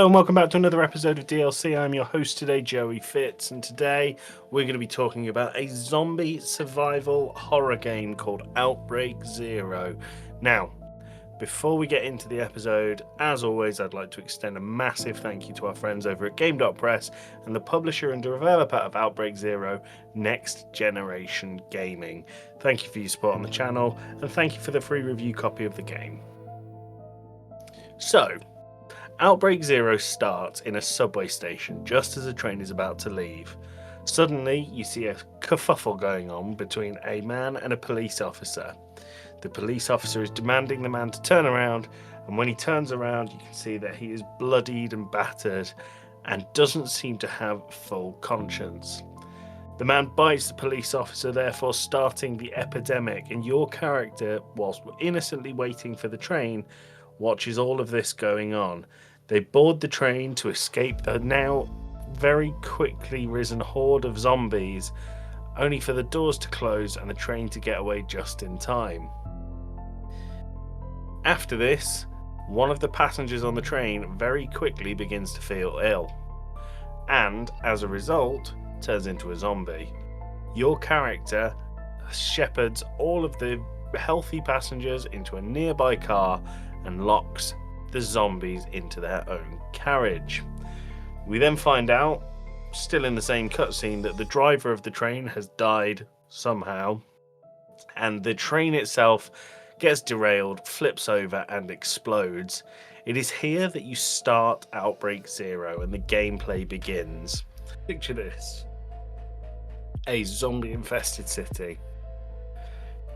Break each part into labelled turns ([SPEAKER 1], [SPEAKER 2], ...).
[SPEAKER 1] and welcome back to another episode of DLC. I'm your host today, Joey Fitz, and today we're going to be talking about a zombie survival horror game called Outbreak Zero. Now, before we get into the episode, as always, I'd like to extend a massive thank you to our friends over at Game.Press and the publisher and developer of Outbreak Zero, Next Generation Gaming. Thank you for your support on the channel, and thank you for the free review copy of the game. So, Outbreak Zero starts in a subway station just as a train is about to leave. Suddenly, you see a kerfuffle going on between a man and a police officer. The police officer is demanding the man to turn around, and when he turns around, you can see that he is bloodied and battered and doesn't seem to have full conscience. The man bites the police officer, therefore starting the epidemic, and your character, whilst innocently waiting for the train, watches all of this going on. They board the train to escape the now very quickly risen horde of zombies, only for the doors to close and the train to get away just in time. After this, one of the passengers on the train very quickly begins to feel ill, and as a result, turns into a zombie. Your character shepherds all of the healthy passengers into a nearby car and locks the zombies into their own carriage. We then find out, still in the same cutscene, that the driver of the train has died somehow, and the train itself gets derailed, flips over, and explodes. It is here that you start Outbreak Zero and the gameplay begins. Picture this: a zombie-infested city,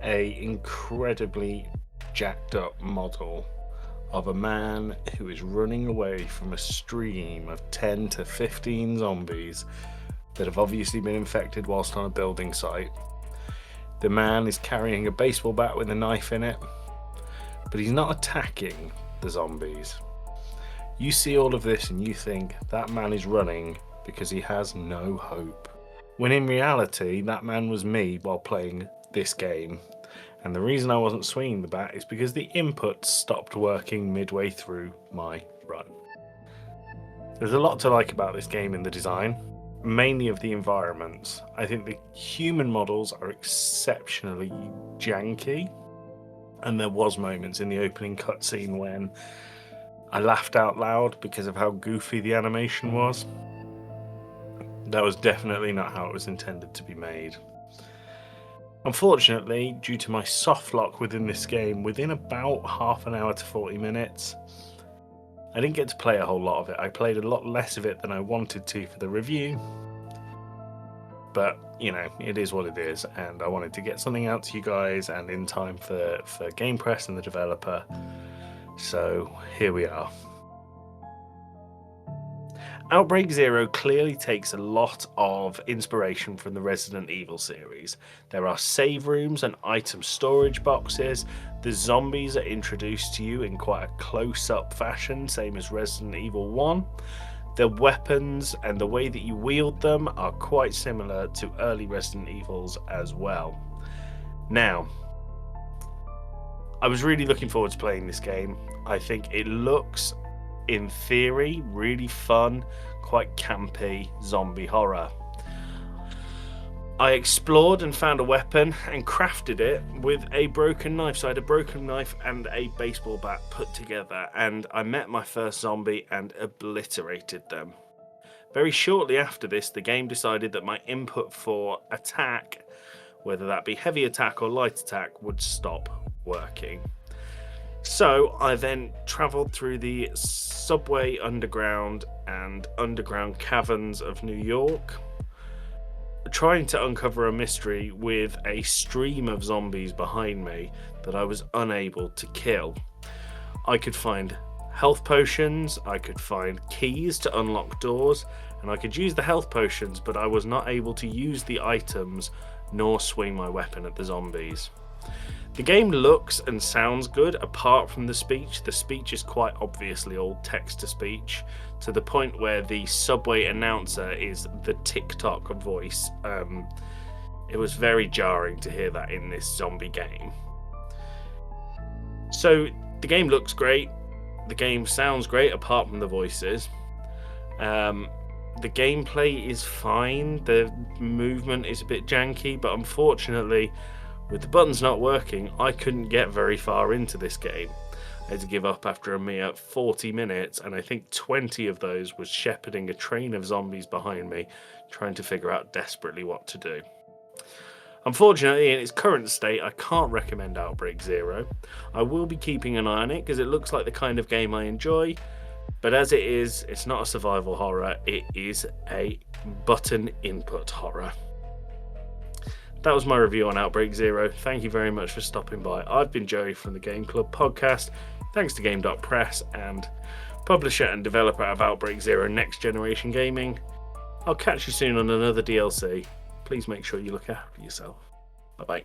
[SPEAKER 1] a incredibly jacked up model of a man who is running away from a stream of 10 to 15 zombies that have obviously been infected whilst on a building site. The man is carrying a baseball bat with a knife in it, but he's not attacking the zombies. You see all of this and you think that man is running because he has no hope. When in reality, that man was me while playing this game. And the reason I wasn't swinging the bat is because the inputs stopped working midway through my run. There's a lot to like about this game in the design, mainly of the environments. I think the human models are exceptionally janky, and there was moments in the opening cutscene when I laughed out loud because of how goofy the animation was. That was definitely not how it was intended to be made. Unfortunately, due to my soft lock within this game, within about half an hour to 40 minutes, I didn't get to play a whole lot of it. I played a lot less of it than I wanted to for the review. But, you know, it is what it is, and I wanted to get something out to you guys and in time for Game Press and the developer. So, here we are. Outbreak Zero clearly takes a lot of inspiration from the Resident Evil series. There are save rooms and item storage boxes. The zombies are introduced to you in quite a close-up fashion, same as Resident Evil 1. The weapons and the way that you wield them are quite similar to early Resident Evils as well. Now, I was really looking forward to playing this game. I think it looks, in theory, really fun, quite campy zombie horror. I explored and found a weapon and crafted it with a broken knife. So I had a broken knife and a baseball bat put together, and I met my first zombie and obliterated them. Very shortly after this, the game decided that my input for attack, whether that be heavy attack or light attack, would stop working. So I then travelled through the subway underground and underground caverns of New York, trying to uncover a mystery with a stream of zombies behind me that I was unable to kill. I could find health potions, I could find keys to unlock doors, and I could use the health potions, but I was not able to use the items nor swing my weapon at the zombies. The game looks and sounds good apart from the speech. The speech is quite obviously all text-to-speech, to the point where the subway announcer is the TikTok voice. It was very jarring to hear that in this zombie game. So the game looks great, the game sounds great apart from the voices. The gameplay is fine, the movement is a bit janky, but unfortunately, with the buttons not working, I couldn't get very far into this game. I had to give up after a mere 40 minutes, and I think 20 of those was shepherding a train of zombies behind me, trying to figure out desperately what to do. Unfortunately, in its current state, I can't recommend Outbreak Zero. I will be keeping an eye on it because it looks like the kind of game I enjoy, but as it is, it's not a survival horror, it is a button input horror. That was my review on Outbreak Zero. Thank you very much for stopping by. I've been Joey from the Game Club podcast. Thanks to Game.Press and publisher and developer of Outbreak Zero Next Generation Gaming. I'll catch you soon on another DLC. Please make sure you look after yourself. Bye bye.